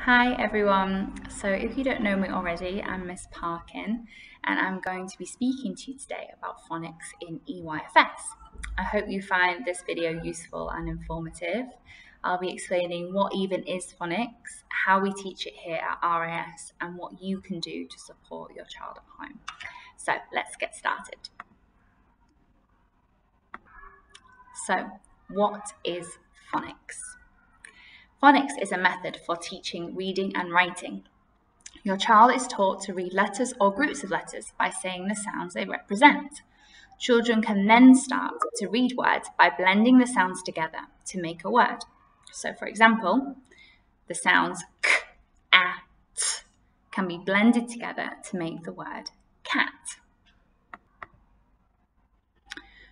Hi everyone, so if you don't know me already, I'm Miss Parkin and I'm going to be speaking to you today about phonics in EYFS. I hope you find this video useful and informative. I'll be explaining what even is phonics, how we teach it here at RAS and what you can do to support your child at home. So let's get started. So what is phonics? Phonics is a method for teaching reading and writing. Your child is taught to read letters or groups of letters by saying the sounds they represent. Children can then start to read words by blending the sounds together to make a word. So, for example, the sounds k, a, t can be blended together to make the word cat.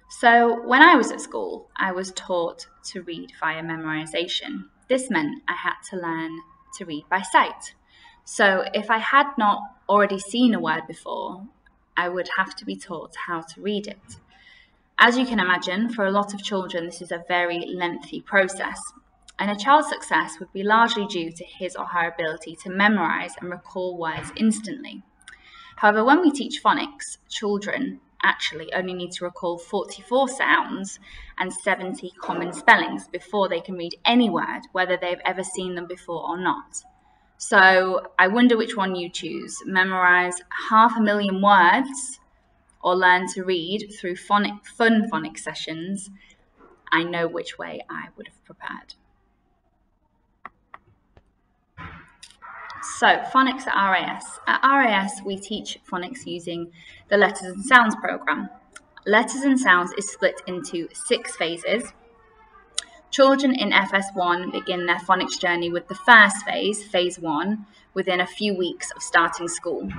So, when I was at school, I was taught to read via memorization. This meant I had to learn to read by sight. So if I had not already seen a word before, I would have to be taught how to read it. As you can imagine, for a lot of children, this is a very lengthy process, and a child's success would be largely due to his or her ability to memorize and recall words instantly. However, when we teach phonics, children actually only need to recall 44 sounds and 70 common spellings before they can read any word, whether they've ever seen them before or not. So I wonder which one you choose: memorize 500,000 words or learn to read through fun phonics sessions. I know which way I would have prepared. So phonics at RAS. At RAS, we teach phonics using the Letters and Sounds program. Letters and Sounds is split into 6 phases. Children in FS1 begin their phonics journey with the first phase, phase 1, within a few weeks of starting school.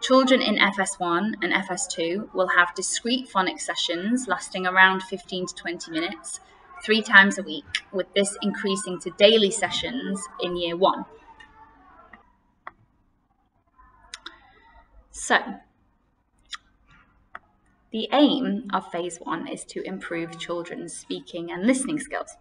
Children in FS1 and FS2 will have discrete phonics sessions lasting around 15 to 20 minutes, 3 times a week, with this increasing to daily sessions in year 1. So, the aim of phase 1 is to improve children's speaking and listening skills.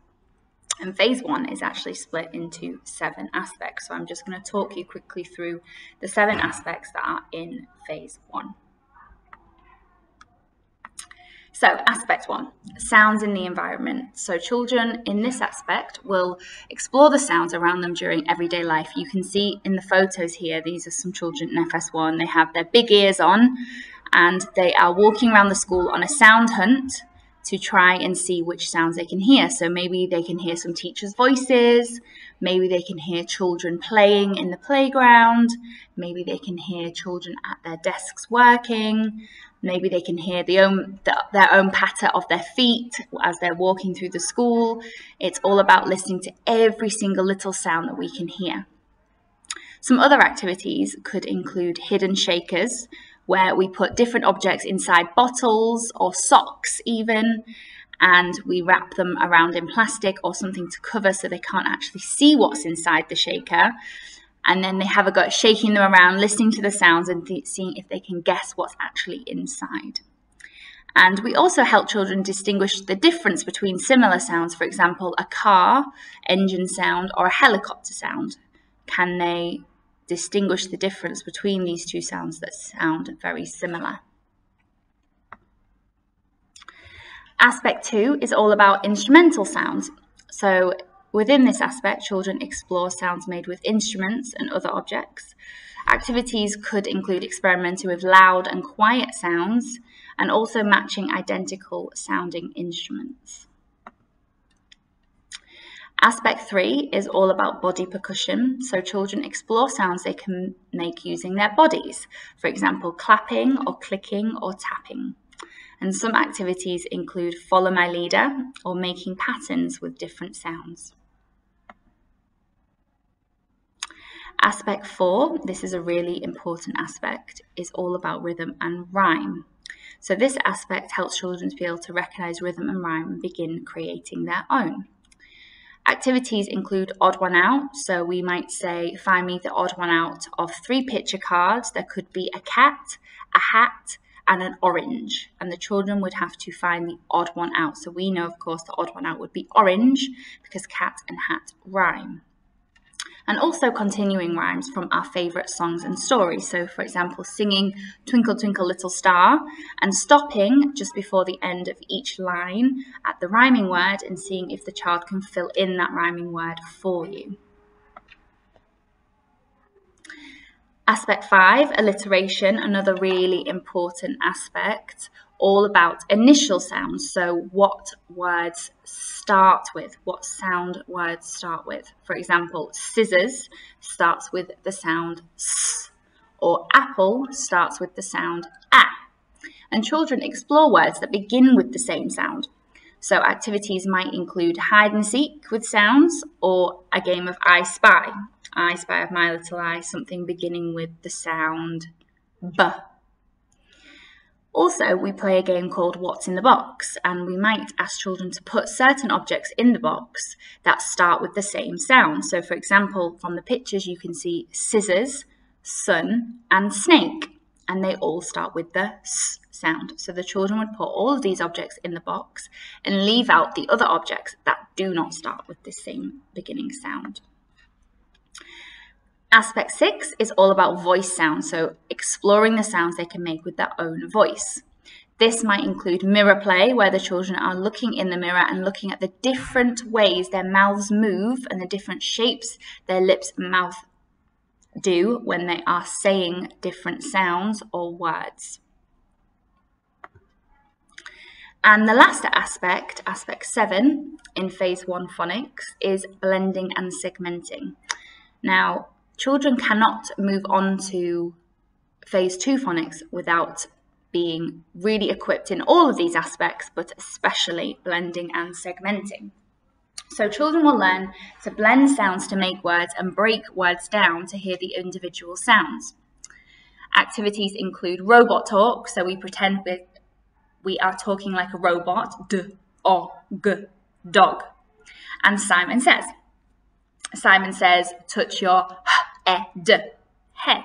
And phase 1 is actually split into 7 aspects. So I'm just going to talk you quickly through the 7 aspects that are in phase 1. So aspect 1, sounds in the environment. So children in this aspect will explore the sounds around them during everyday life. You can see in the photos here, these are some children in FS1. They have their big ears on and they are walking around the school on a sound hunt to try and see which sounds they can hear. So maybe they can hear some teachers' voices, maybe they can hear children playing in the playground, maybe they can hear children at their desks working, maybe they can hear their own patter of their feet as they're walking through the school. It's all about listening to every single little sound that we can hear. Some other activities could include hidden shakers, where we put different objects inside bottles or socks even, and we wrap them around in plastic or something to cover so they can't actually see what's inside the shaker. And then they have a go at shaking them around, listening to the sounds and seeing if they can guess what's actually inside. And we also help children distinguish the difference between similar sounds, for example, a car engine sound or a helicopter sound. Can they distinguish the difference between these two sounds that sound very similar? Aspect 2 is all about instrumental sounds. So within this aspect, children explore sounds made with instruments and other objects. Activities could include experimenting with loud and quiet sounds and also matching identical sounding instruments. Aspect 3 is all about body percussion, so children explore sounds they can make using their bodies, for example, clapping or clicking or tapping. And some activities include follow my leader or making patterns with different sounds. Aspect 4, this is a really important aspect, is all about rhythm and rhyme. So this aspect helps children to be able to recognize rhythm and rhyme and begin creating their own. Activities include odd one out, so we might say, find me the odd one out of 3 picture cards. There could be a cat, a hat, and an orange, and the children would have to find the odd one out. So we know, of course, the odd one out would be orange because cat and hat rhyme. and also continuing rhymes from our favourite songs and stories. So, for example, singing Twinkle Twinkle Little Star and stopping just before the end of each line at the rhyming word and seeing if the child can fill in that rhyming word for you. Aspect 5, alliteration, another really important aspect, all about initial sounds. So what words start with, what sound words start with. For example, scissors starts with the sound S, or apple starts with the sound A. And children explore words that begin with the same sound. So activities might include hide and seek with sounds, or a game of I Spy. I spy of my little eye, something beginning with the sound B. Also, we play a game called What's in the Box, and we might ask children to put certain objects in the box that start with the same sound. So, for example, from the pictures you can see scissors, sun, and snake, and they all start with the S sound. So the children would put all of these objects in the box and leave out the other objects that do not start with the same beginning sound. Aspect 6 is all about voice sounds, so exploring the sounds they can make with their own voice. This might include mirror play, where the children are looking in the mirror and looking at the different ways their mouths move and the different shapes their lips and mouth do when they are saying different sounds or words. And the last aspect, aspect 7 in phase 1 phonics, is blending and segmenting. Now, children cannot move on to phase 2 phonics without being really equipped in all of these aspects, but especially blending and segmenting. So children will learn to blend sounds to make words and break words down to hear the individual sounds. Activities include robot talk, so we pretend we are talking like a robot, d, o, g, dog. And Simon says. Simon says, touch your head, head.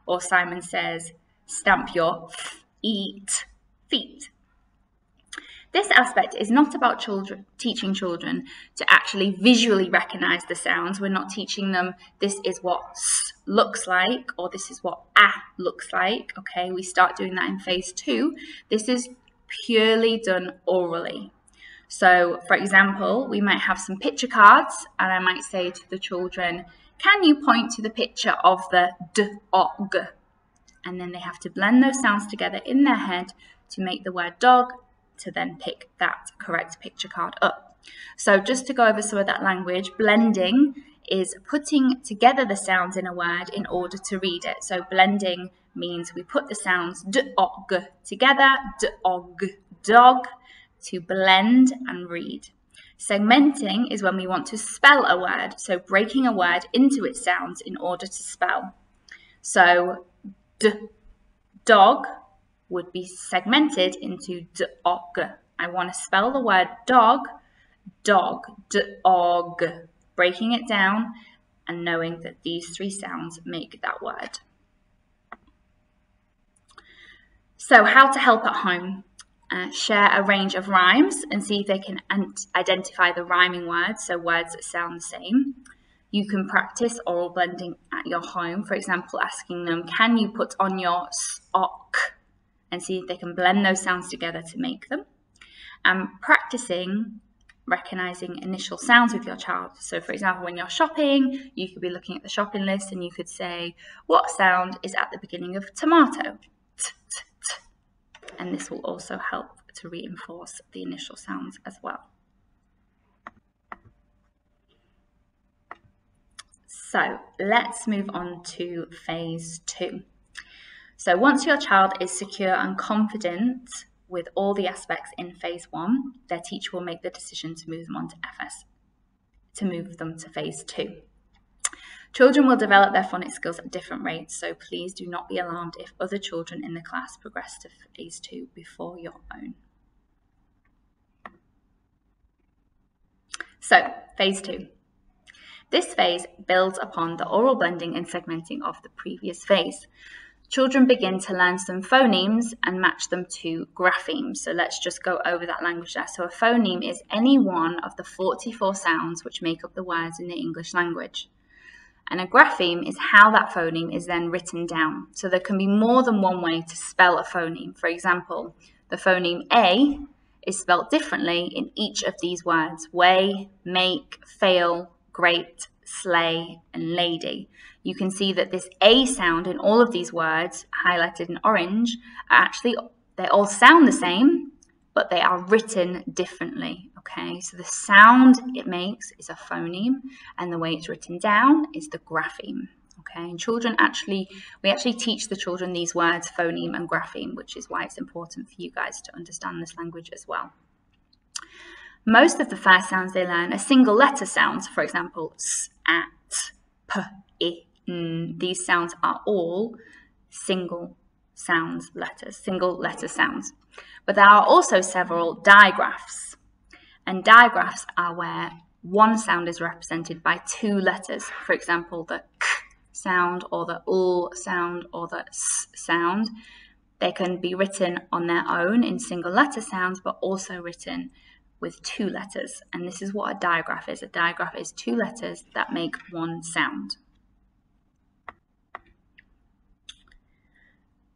Or Simon says, stamp your feet, feet. This aspect is not about teaching children to actually visually recognize the sounds. We're not teaching them this is what S looks like or this is what A looks like. Okay, we start doing that in phase 2. This is purely done orally. So, for example, we might have some picture cards and I might say to the children, can you point to the picture of the d, o, g? And then they have to blend those sounds together in their head to make the word dog, to then pick that correct picture card up. So just to go over some of that language, blending is putting together the sounds in a word in order to read it. So blending means we put the sounds d, o, g together, d, o, g, dog, to blend and read. Segmenting is when we want to spell a word, so breaking a word into its sounds in order to spell. So d, dog, would be segmented into d-og. I want to spell the word dog, dog, d-og, breaking it down and knowing that these 3 sounds make that word. So how to help at home. Share a range of rhymes and see if they can identify the rhyming words, so words that sound the same. You can practice oral blending at your home, for example, asking them, can you put on your sock? And see if they can blend those sounds together to make them. And practicing recognizing initial sounds with your child. So for example, when you're shopping, you could be looking at the shopping list and you could say, what sound is at the beginning of tomato? T, t, t. And this will also help to reinforce the initial sounds as well. So let's move on to phase 2. So once your child is secure and confident with all the aspects in phase 1, their teacher will make the decision to move them on to FS, to move them to phase 2. Children will develop their phonics skills at different rates, so please do not be alarmed if other children in the class progress to phase 2 before your own. So, phase 2. This phase builds upon the oral blending and segmenting of the previous phase. Children begin to learn some phonemes and match them to graphemes. So let's just go over that language there. So a phoneme is any one of the 44 sounds which make up the words in the English language. And a grapheme is how that phoneme is then written down. So there can be more than one way to spell a phoneme. For example, the phoneme A is spelled differently in each of these words: weigh, make, fail, great, sleigh, and lady. You can see that this A sound in all of these words, highlighted in orange, are actually, they all sound the same, but they are written differently. Okay, so the sound it makes is a phoneme, and the way it's written down is the grapheme. Okay, and we actually teach the children these words, phoneme and grapheme, which is why it's important for you guys to understand this language as well. Most of the first sounds they learn are single letter sounds. For example, s, at, p, I, n. These sounds are all single letter sounds. But there are also several digraphs. And digraphs are where one sound is represented by two letters. For example, the k sound or the l sound or the s sound. They can be written on their own in single letter sounds, but also written with two letters. And this is what a digraph is. A digraph is two letters that make one sound.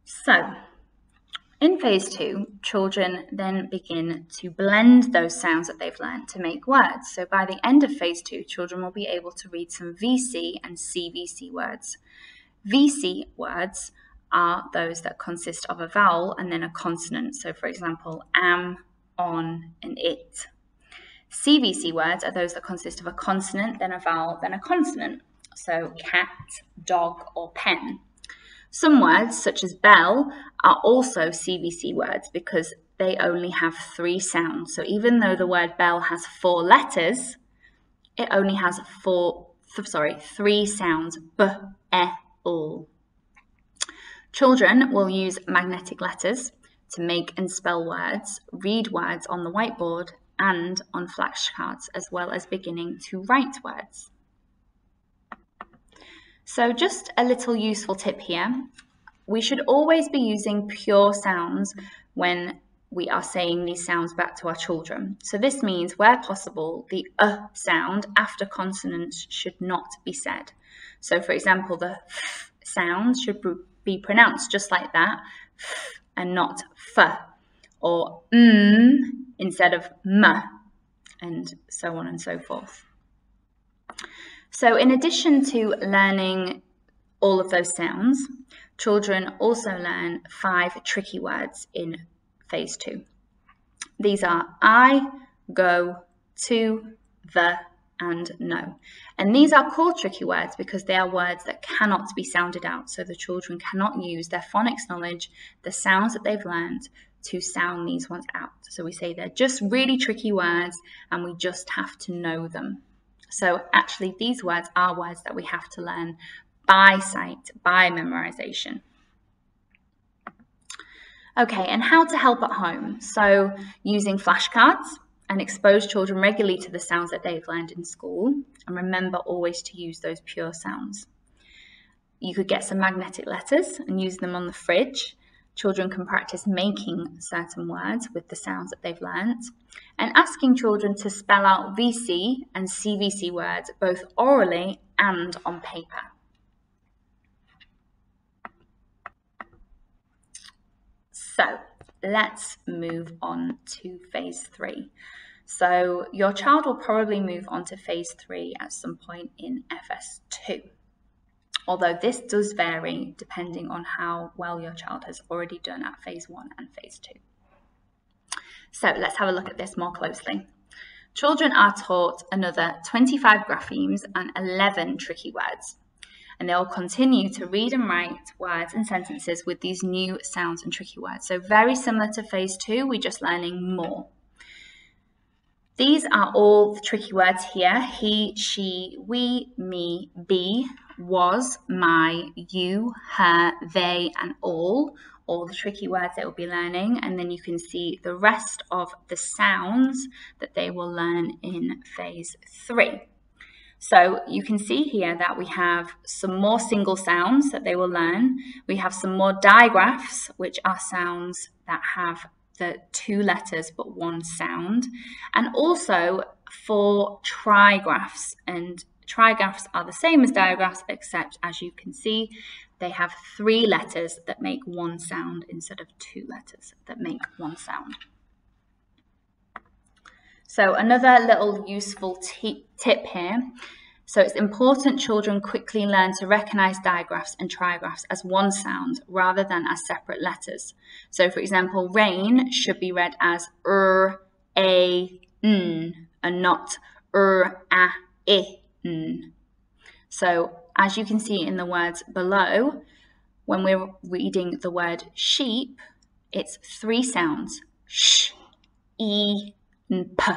So, in phase 2, children then begin to blend those sounds that they've learned to make words. So by the end of phase 2, children will be able to read some VC and CVC words. VC words are those that consist of a vowel and then a consonant. So for example, am, on, and it. CVC words are those that consist of a consonant, then a vowel, then a consonant. So cat, dog, or pen. Some words, such as bell, are also CVC words because they only have 3 sounds. So even though the word bell has 4 letters, it only has 3 sounds: b, e, l. Children will use magnetic letters to make and spell words, read words on the whiteboard and on flashcards, as well as beginning to write words. So just a little useful tip here. We should always be using pure sounds when we are saying these sounds back to our children. So this means, where possible, the sound after consonants should not be said. So for example, the f sound should be pronounced just like that, f, and not f, or instead of m, and so on and so forth. So in addition to learning all of those sounds, children also learn 5 tricky words in phase 2. These are I, go, to, the, and no. And these are called tricky words because they are words that cannot be sounded out. So the children cannot use their phonics knowledge, the sounds that they've learned, to sound these ones out. So we say they're just really tricky words and we just have to know them. So actually these words are words that we have to learn by sight, by memorization. Okay, and how to help at home. So using flashcards and expose children regularly to the sounds that they've learned in school, and remember always to use those pure sounds. You could get some magnetic letters and use them on the fridge. Children can practice making certain words with the sounds that they've learnt, and asking children to spell out VC and CVC words both orally and on paper. So let's move on to phase 3. So your child will probably move on to phase 3 at some point in FS2. Although this does vary depending on how well your child has already done at phase 1 and phase 2. So let's have a look at this more closely. Children are taught another 25 graphemes and 11 tricky words. And they'll continue to read and write words and sentences with these new sounds and tricky words. So very similar to phase 2, we're just learning more. These are all the tricky words here: he, she, we, me, be, was, my, you, her, they, and all the tricky words they will be learning. And then you can see the rest of the sounds that they will learn in phase 3. So you can see here that we have some more single sounds that they will learn. We have some more digraphs, which are sounds that have the 2 letters but 1 sound. And also 4 trigraphs. And Trigraphs are the same as digraphs, except as you can see, they have 3 letters that make one sound instead of 2 letters that make one sound. So another little useful tip here. So it's important children quickly learn to recognize digraphs and trigraphs as one sound rather than as separate letters. So for example, rain should be read as a, n, and not a, n. So as you can see in the words below, when we're reading the word sheep, it's 3 sounds, sh, e, and p,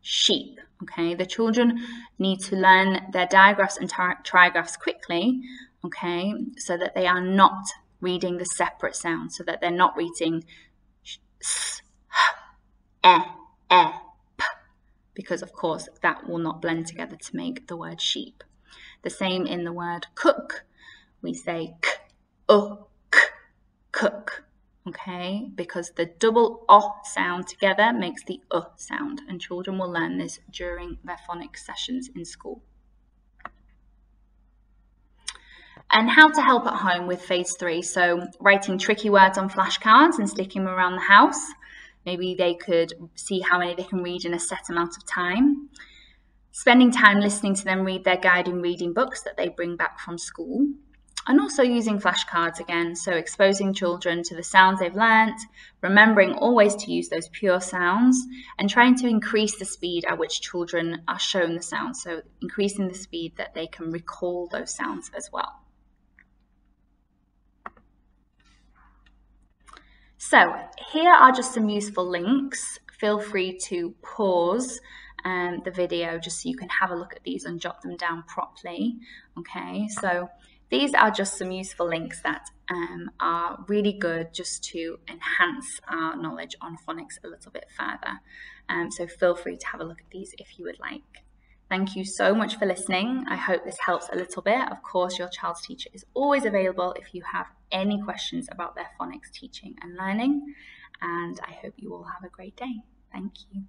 sheep. Okay, the children need to learn their digraphs and trigraphs quickly, okay, so that they are not reading the separate sounds, so that they're not reading s, h, p, because of course that will not blend together to make the word sheep. The same in the word cook. We say k, cook. Okay, because the double O sound together makes the sound, and children will learn this during their phonics sessions in school. And how to help at home with phase 3. So writing tricky words on flashcards and sticking them around the house. Maybe they could see how many they can read in a set amount of time. Spending time listening to them read their guiding reading books that they bring back from school. And also using flashcards again, so exposing children to the sounds they've learnt, remembering always to use those pure sounds, and trying to increase the speed at which children are shown the sounds, so increasing the speed that they can recall those sounds as well. So here are just some useful links. Feel free to pause the video just so you can have a look at these and jot them down properly. Okay, so these are just some useful links that are really good just to enhance our knowledge on phonics a little bit further. So feel free to have a look at these if you would like. Thank you so much for listening. I hope this helps a little bit. Of course, your child's teacher is always available if you have any questions about their phonics teaching and learning. And I hope you all have a great day. Thank you.